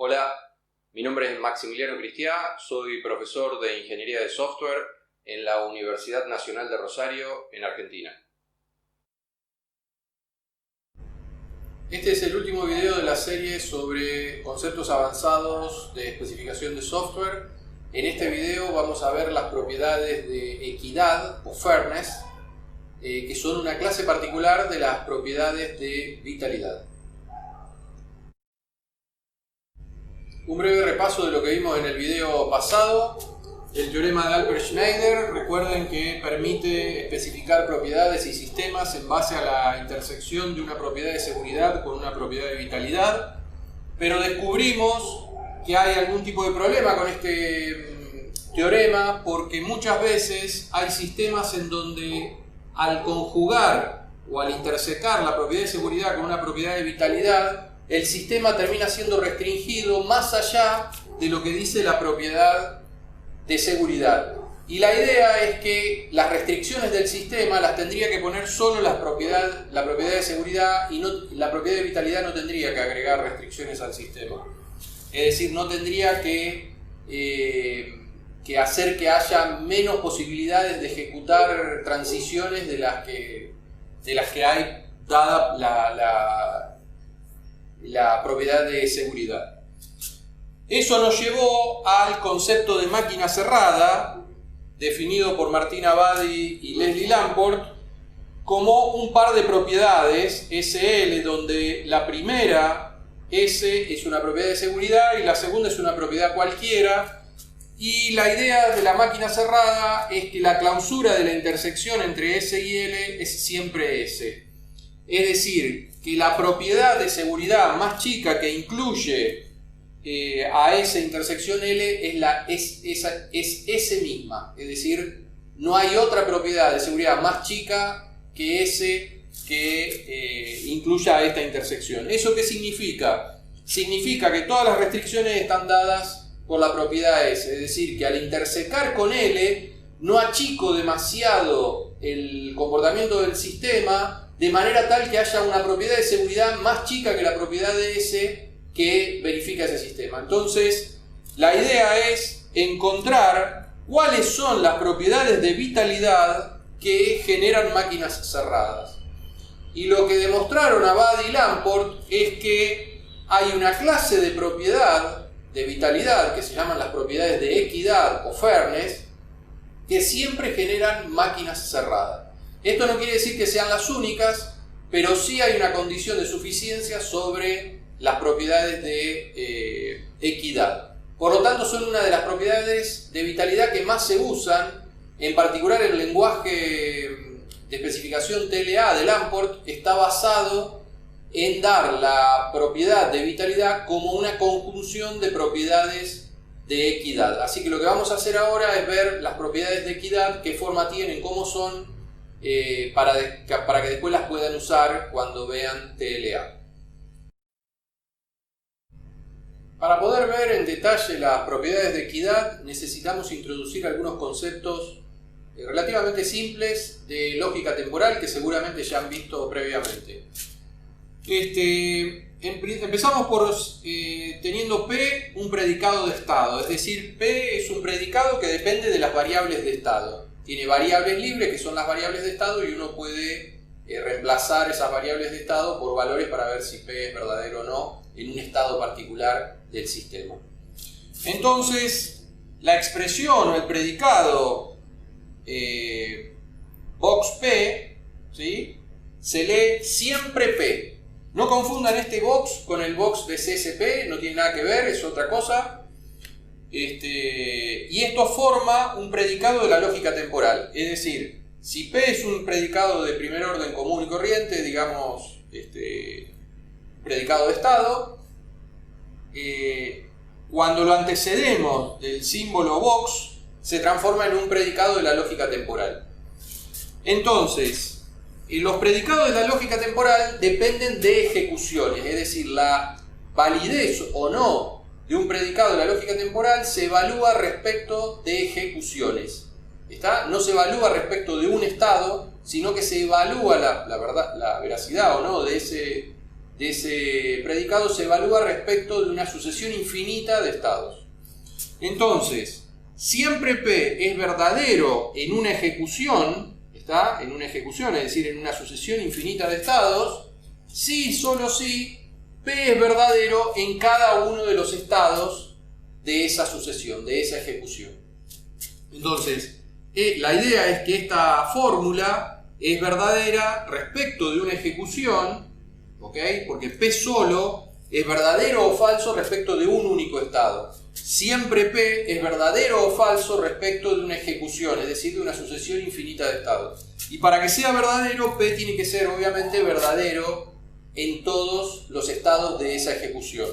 Hola, mi nombre es Maximiliano Cristiá, soy profesor de Ingeniería de Software en la Universidad Nacional de Rosario, en Argentina. Este es el último video de la serie sobre conceptos avanzados de especificación de software. En este video vamos a ver las propiedades de equidad o fairness, que son una clase particular de las propiedades de vitalidad. Un breve repaso de lo que vimos en el video pasado. El teorema de Alpert-Schneider, recuerden que permite especificar propiedades y sistemas en base a la intersección de una propiedad de seguridad con una propiedad de vitalidad, pero descubrimos que hay algún tipo de problema con este teorema porque muchas veces hay sistemas en donde al conjugar o al intersecar la propiedad de seguridad con una propiedad de vitalidad, el sistema termina siendo restringido más allá de lo que dice la propiedad de seguridad. Y la idea es que las restricciones del sistema las tendría que poner solo la propiedad de seguridad y la propiedad de vitalidad no tendría que agregar restricciones al sistema. Es decir, no tendría que hacer que haya menos posibilidades de ejecutar transiciones de las que hay dada la propiedad de seguridad. Eso nos llevó al concepto de máquina cerrada, definido por Martin Abadi y Leslie Lamport, como un par de propiedades SL, donde la primera S es una propiedad de seguridad y la segunda es una propiedad cualquiera. Y la idea de la máquina cerrada es que la clausura de la intersección entre S y L es siempre S. Es decir, que la propiedad de seguridad más chica que incluye a S intersección L es S misma. Es decir, no hay otra propiedad de seguridad más chica que S que incluya esta intersección. ¿Eso qué significa? Significa que todas las restricciones están dadas por la propiedad S. Es decir, que al intersecar con L no achico demasiado el comportamiento del sistema de manera tal que haya una propiedad de seguridad más chica que la propiedad de S que verifica ese sistema. Entonces, la idea es encontrar cuáles son las propiedades de vitalidad que generan máquinas cerradas. Y lo que demostraron Abadi y Lamport es que hay una clase de propiedad de vitalidad que se llaman las propiedades de equidad o fairness que siempre generan máquinas cerradas. Esto no quiere decir que sean las únicas, pero sí hay una condición de suficiencia sobre las propiedades de equidad. Por lo tanto, son una de las propiedades de vitalidad que más se usan, en particular el lenguaje de especificación TLA de Lamport está basado en dar la propiedad de vitalidad como una conjunción de propiedades de equidad. Así que lo que vamos a hacer ahora es ver las propiedades de equidad, qué forma tienen, cómo son, para que después las puedan usar cuando vean TLA. Para poder ver en detalle las propiedades de equidad necesitamos introducir algunos conceptos relativamente simples de lógica temporal que seguramente ya han visto previamente. Empezamos por teniendo P un predicado de estado, es decir, P es un predicado que depende de las variables de estado. Tiene variables libres que son las variables de estado y uno puede reemplazar esas variables de estado por valores para ver si P es verdadero o no en un estado particular del sistema. Entonces, la expresión o el predicado box P, ¿sí?, se lee siempre P. No confundan este box con el box de CSP, no tiene nada que ver, es otra cosa. Y esto forma un predicado de la lógica temporal. Es decir, si P es un predicado de primer orden común y corriente, digamos, predicado de estado, cuando lo antecedemos del símbolo box, se transforma en un predicado de la lógica temporal. Entonces, los predicados de la lógica temporal dependen de ejecuciones, es decir, la validez o no de un predicado de la lógica temporal se evalúa respecto de ejecuciones. ¿Está? No se evalúa respecto de un estado, sino que se evalúa la veracidad o no de de ese predicado se evalúa respecto de una sucesión infinita de estados. Entonces, siempre P es verdadero en una ejecución, ¿está? En una ejecución, es decir, en una sucesión infinita de estados, si y solo si P es verdadero en cada uno de los estados de esa sucesión, de esa ejecución. Entonces, la idea es que esta fórmula es verdadera respecto de una ejecución, ¿ok? Porque P solo es verdadero o falso respecto de un único estado. Siempre P es verdadero o falso respecto de una ejecución, es decir, de una sucesión infinita de estados. Y para que sea verdadero, P tiene que ser obviamente verdadero en todos los estados de esa ejecución.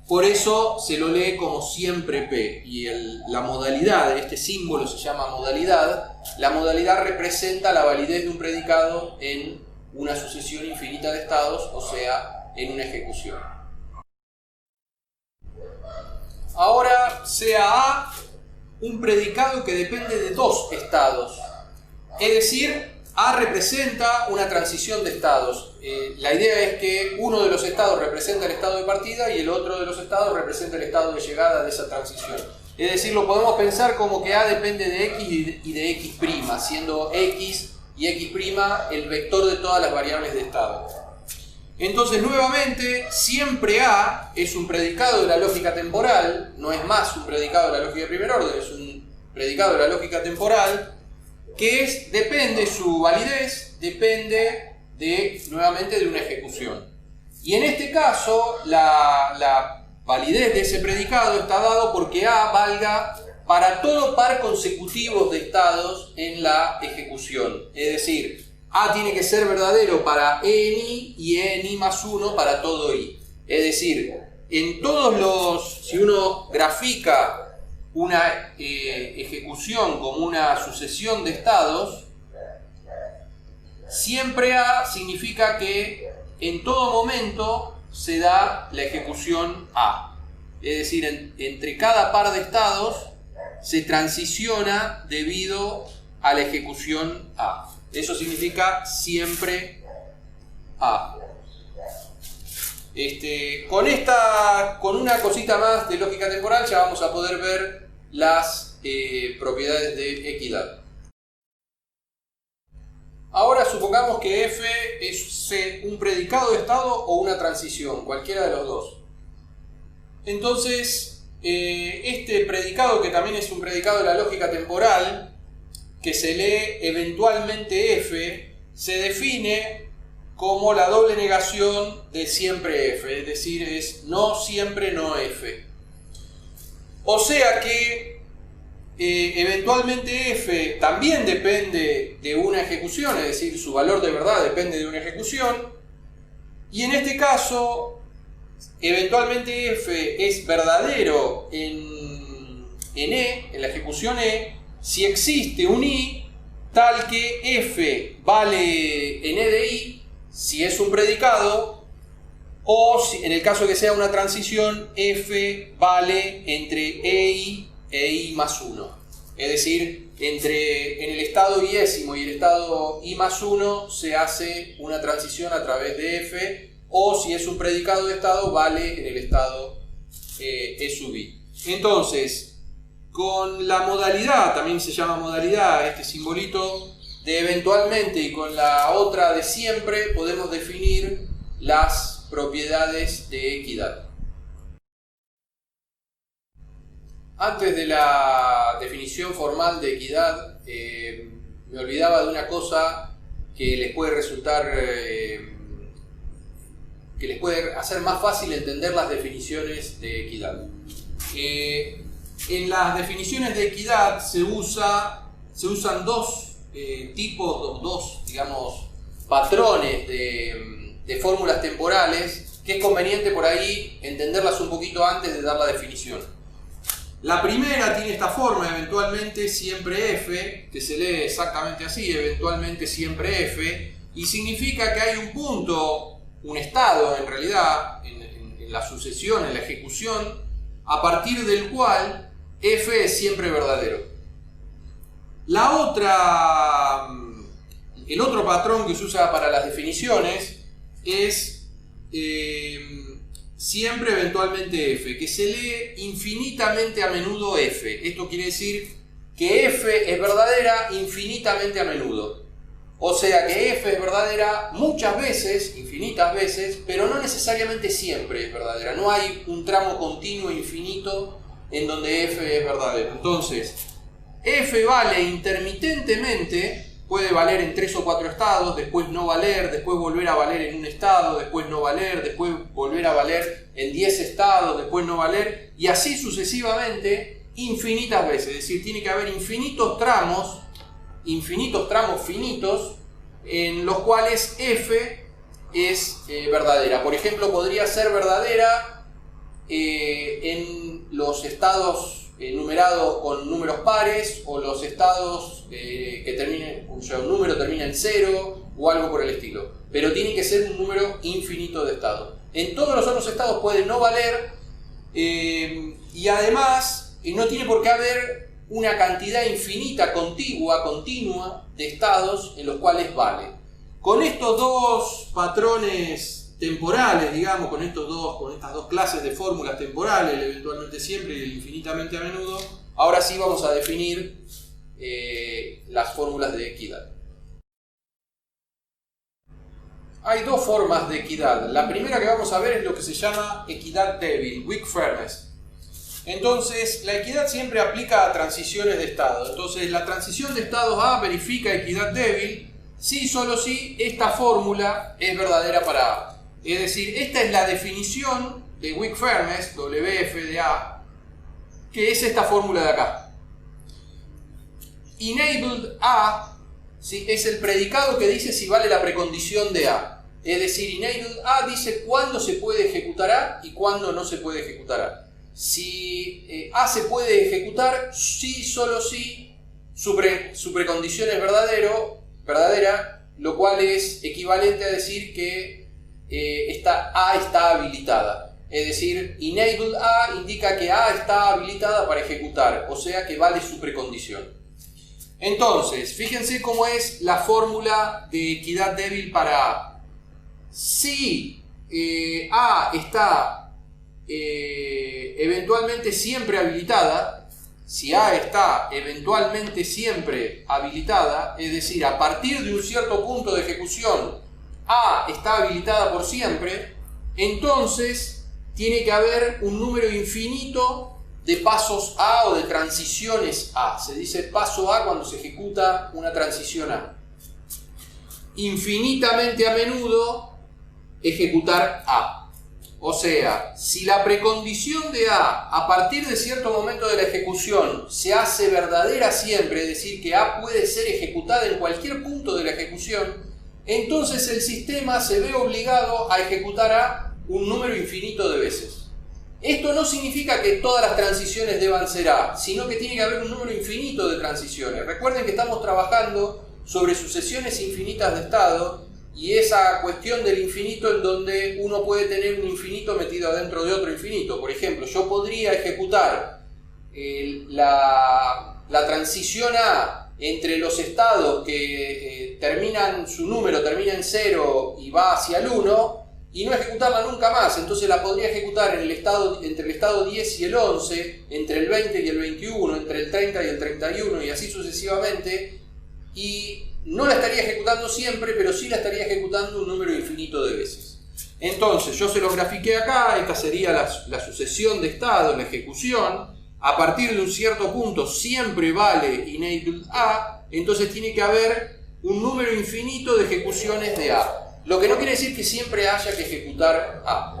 Por eso se lo lee como siempre P. Y la modalidad, este símbolo se llama modalidad. La modalidad representa la validez de un predicado en una sucesión infinita de estados, o sea, en una ejecución. Ahora, sea A un predicado que depende de dos estados. Es decir, A representa una transición de estados. La idea es que uno de los estados representa el estado de partida y el otro de los estados representa el estado de llegada de esa transición. Es decir, lo podemos pensar como que A depende de X y de X', siendo X y X' el vector de todas las variables de estado. Entonces, nuevamente, siempre A es un predicado de la lógica temporal, no es más un predicado de la lógica de primer orden, es un predicado de la lógica temporal, que depende, su validez depende nuevamente de una ejecución. Y en este caso, la validez de ese predicado está dado porque A valga para todo par consecutivo de estados en la ejecución. Es decir, A tiene que ser verdadero para ENI y ENI más 1 para todo I. Es decir, en todos los, si uno grafica una ejecución como una sucesión de estados, siempre A significa que en todo momento se da la ejecución A. Es decir, entre cada par de estados se transiciona debido a la ejecución A. Eso significa siempre A. Con una cosita más de lógica temporal ya vamos a poder ver las propiedades de equidad. Ahora supongamos que F es un predicado de estado o una transición, cualquiera de los dos. Entonces, este predicado, que también es un predicado de la lógica temporal, que se lee eventualmente F, se define como la doble negación de siempre F, es decir, es no siempre no F. O sea que eventualmente F también depende de una ejecución, es decir, su valor de verdad depende de una ejecución, y en este caso, eventualmente F es verdadero en E, en la ejecución E, si existe un I tal que F vale en E de I, si es un predicado, o si, en el caso que sea una transición, F vale entre EI e I más 1. Es decir, en el estado iésimo y el estado I más 1 se hace una transición a través de F, o si es un predicado de estado, vale en el estado E sub I. Entonces, con la modalidad, también se llama modalidad, este simbolito de eventualmente, y con la otra de siempre, podemos definir las propiedades de equidad. Antes de la definición formal de equidad, me olvidaba de una cosa que les puede resultar, que les puede hacer más fácil entender las definiciones de equidad. En las definiciones de equidad se usan dos tipos, digamos, patrones de fórmulas temporales, que es conveniente por ahí entenderlas un poquito antes de dar la definición. La primera tiene esta forma, eventualmente siempre F, que se lee exactamente así, eventualmente siempre F, y significa que hay un punto, un estado en realidad, en la sucesión, en la ejecución, a partir del cual F es siempre verdadero. El otro patrón que se usa para las definiciones es siempre eventualmente f, que se lee infinitamente a menudo f. Esto quiere decir que f es verdadera infinitamente a menudo. O sea que f es verdadera muchas veces, infinitas veces, pero no necesariamente siempre es verdadera. No hay un tramo continuo infinito en donde f es verdadero. Entonces, f vale intermitentemente, puede valer en 3 o 4 estados, después no valer, después volver a valer en un estado, después no valer, después volver a valer en 10 estados, después no valer, y así sucesivamente infinitas veces. Es decir, tiene que haber infinitos tramos finitos en los cuales f es verdadera. Por ejemplo, podría ser verdadera en los estados numerados con números pares, o los estados cuyo número termina en 0 o algo por el estilo, pero tiene que ser un número infinito de estados. En todos los otros estados puede no valer, y además no tiene por qué haber una cantidad infinita, continua de estados en los cuales vale. Con estos dos patrones temporales, digamos, con estas dos clases de fórmulas temporales, el eventualmente siempre y el infinitamente a menudo, ahora sí vamos a definir las fórmulas de equidad. Hay dos formas de equidad. La primera que vamos a ver es lo que se llama equidad débil, weak fairness. Entonces, la equidad siempre aplica a transiciones de estado. Entonces, la transición de estados A verifica equidad débil si y solo si esta fórmula es verdadera para A. Es decir, esta es la definición de weak fairness, WF de A, que es esta fórmula de acá. Enabled A, ¿sí?, es el predicado que dice si vale la precondición de A. Es decir, enabled A dice cuándo se puede ejecutar A y cuándo no se puede ejecutar A. Si A se puede ejecutar, sí, solo si su precondición es verdadera, lo cual es equivalente a decir que A está habilitada. Es decir, enabled A indica que A está habilitada para ejecutar, o sea que vale su precondición. Entonces, fíjense cómo es la fórmula de equidad débil para A. Si A está eventualmente siempre habilitada, si A está eventualmente siempre habilitada, es decir, a partir de un cierto punto de ejecución A está habilitada por siempre, entonces tiene que haber un número infinito de pasos A o de transiciones A. Se dice paso A cuando se ejecuta una transición A. Infinitamente a menudo ejecutar A. O sea, si la precondición de A partir de cierto momento de la ejecución se hace verdadera siempre, es decir, que A puede ser ejecutada en cualquier punto de la ejecución, entonces el sistema se ve obligado a ejecutar A un número infinito de veces. Esto no significa que todas las transiciones deban ser A, sino que tiene que haber un número infinito de transiciones. Recuerden que estamos trabajando sobre sucesiones infinitas de estado, y esa cuestión del infinito en donde uno puede tener un infinito metido adentro de otro infinito. Por ejemplo, yo podría ejecutar la transición A entre los estados que su número termina en 0 y va hacia el 1, y no ejecutarla nunca más. Entonces la podría ejecutar entre el estado 10 y el 11, entre el 20 y el 21, entre el 30 y el 31, y así sucesivamente, y no la estaría ejecutando siempre, pero sí la estaría ejecutando un número infinito de veces. Entonces, yo se lo grafiqué acá. Esta sería la sucesión de estado, la ejecución. A partir de un cierto punto siempre vale enabled A, entonces tiene que haber un número infinito de ejecuciones de A. Lo que no quiere decir que siempre haya que ejecutar A.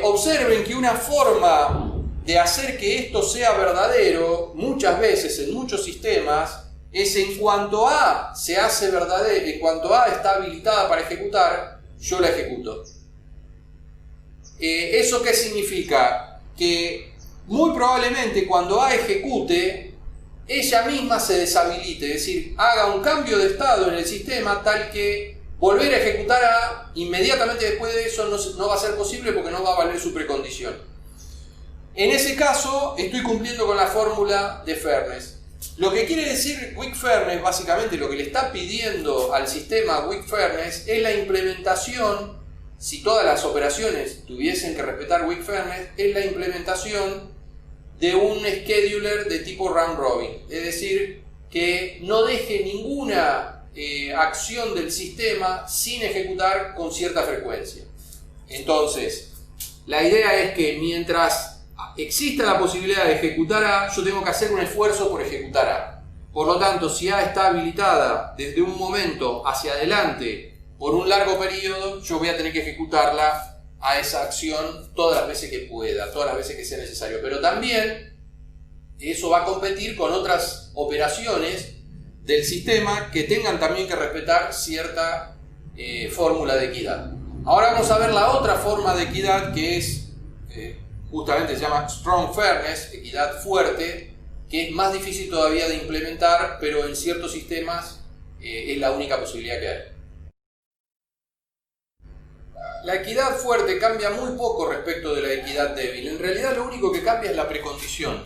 Observen que una forma de hacer que esto sea verdadero, muchas veces en muchos sistemas, es en cuanto A se hace verdadero, en cuanto A está habilitada para ejecutar, yo la ejecuto. ¿Eso qué significa? Que muy probablemente cuando A ejecute, ella misma se deshabilite, es decir, haga un cambio de estado en el sistema tal que volver a ejecutar A inmediatamente después de eso no va a ser posible, porque no va a valer su precondición. En ese caso, estoy cumpliendo con la fórmula de fairness. Lo que quiere decir weak fairness, básicamente lo que le está pidiendo al sistema weak fairness, es la implementación si todas las operaciones tuviesen que respetar weak fairness, es la implementación de un scheduler de tipo round robin, es decir, que no deje ninguna acción del sistema sin ejecutar con cierta frecuencia. Entonces, la idea es que mientras exista la posibilidad de ejecutar A, yo tengo que hacer un esfuerzo por ejecutar A. Por lo tanto, si A está habilitada desde un momento hacia adelante por un largo periodo, yo voy a tener que ejecutarla a esa acción todas las veces que pueda, todas las veces que sea necesario. Pero también eso va a competir con otras operaciones del sistema que tengan también que respetar cierta fórmula de equidad. Ahora vamos a ver la otra forma de equidad, que es justamente se llama Strong Fairness, equidad fuerte, que es más difícil todavía de implementar, pero en ciertos sistemas es la única posibilidad que hay. La equidad fuerte cambia muy poco respecto de la equidad débil. En realidad lo único que cambia es la precondición.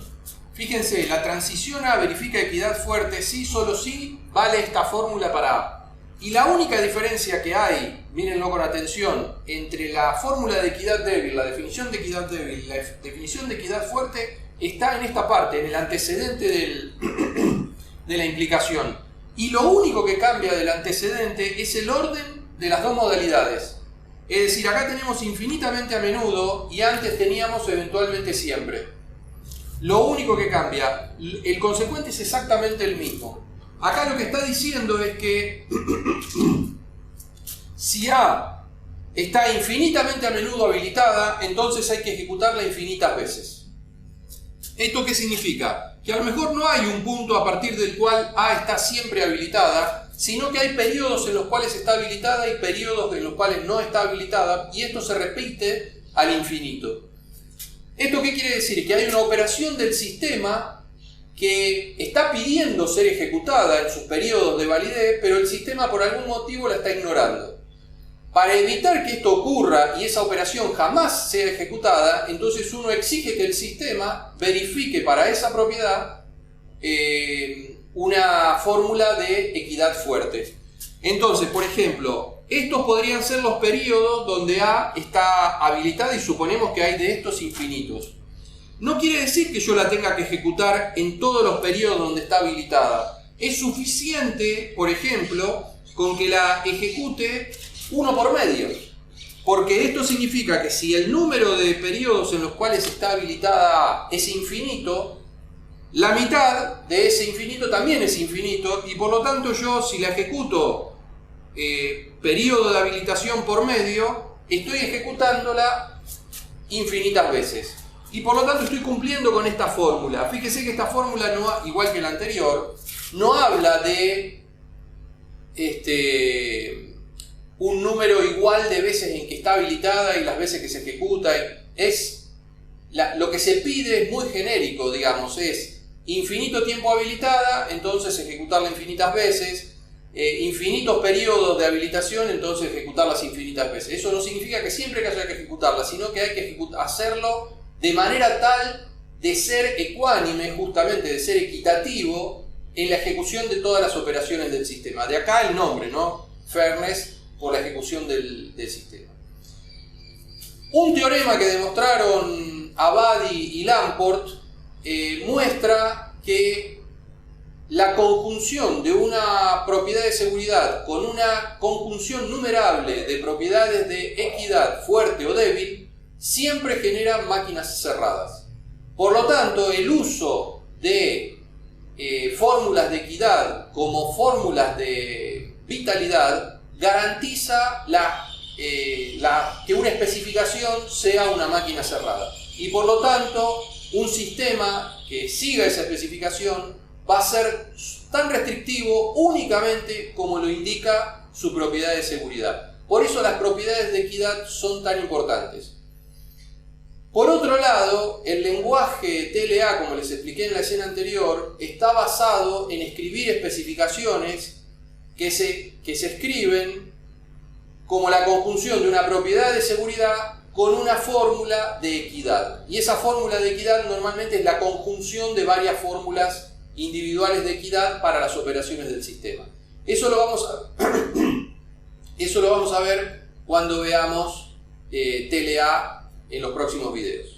Fíjense, la transición A verifica equidad fuerte si, solo si, vale esta fórmula para A. Y la única diferencia que hay, mírenlo con atención, entre la fórmula de equidad débil, la definición de equidad débil y la definición de equidad fuerte, está en esta parte, en el antecedente de la implicación. Y lo único que cambia del antecedente es el orden de las dos modalidades. Es decir, acá tenemos infinitamente a menudo y antes teníamos eventualmente siempre. Lo único que cambia, el consecuente es exactamente el mismo. Acá lo que está diciendo es que si A está infinitamente a menudo habilitada, entonces hay que ejecutarla infinitas veces. ¿Esto qué significa? Que a lo mejor no hay un punto a partir del cual A está siempre habilitada, sino que hay periodos en los cuales está habilitada y periodos en los cuales no está habilitada, y esto se repite al infinito. ¿Esto qué quiere decir? Que hay una operación del sistema que está pidiendo ser ejecutada en sus periodos de validez, pero el sistema por algún motivo la está ignorando. Para evitar que esto ocurra y esa operación jamás sea ejecutada, entonces uno exige que el sistema verifique para esa propiedad una fórmula de equidad fuerte. Entonces, por ejemplo, estos podrían ser los periodos donde A está habilitada y suponemos que hay de estos infinitos. No quiere decir que yo la tenga que ejecutar en todos los periodos donde está habilitada. Es suficiente, por ejemplo, con que la ejecute uno por medio. Porque esto significa que si el número de periodos en los cuales está habilitada es infinito, la mitad de ese infinito también es infinito, y por lo tanto yo, si la ejecuto periodo de habilitación por medio, estoy ejecutándola infinitas veces. Y por lo tanto estoy cumpliendo con esta fórmula. Fíjese que esta fórmula, no, igual que la anterior, no habla de un número igual de veces en que está habilitada y las veces que se ejecuta. Lo que se pide es muy genérico, digamos, es infinito tiempo habilitada, entonces ejecutarla infinitas veces, infinitos periodos de habilitación, entonces ejecutarlas infinitas veces. Eso no significa que siempre que haya que ejecutarla, sino que hay que hacerlo de manera tal de ser ecuánime, justamente de ser equitativo en la ejecución de todas las operaciones del sistema. De acá el nombre, ¿no? Fairness, por la ejecución del sistema. Un teorema que demostraron Abadi y Lamport muestra que la conjunción de una propiedad de seguridad con una conjunción numerable de propiedades de equidad fuerte o débil siempre genera máquinas cerradas. Por lo tanto, el uso de fórmulas de equidad como fórmulas de vitalidad garantiza que una especificación sea una máquina cerrada. Y por lo tanto, un sistema que siga esa especificación va a ser tan restrictivo únicamente como lo indica su propiedad de seguridad. Por eso las propiedades de equidad son tan importantes. Por otro lado, el lenguaje TLA, como les expliqué en la escena anterior, está basado en escribir especificaciones que se escriben como la conjunción de una propiedad de seguridad con una fórmula de equidad. Y esa fórmula de equidad normalmente es la conjunción de varias fórmulas individuales de equidad para las operaciones del sistema. Eso lo vamos a ver cuando veamos TLA en los próximos videos.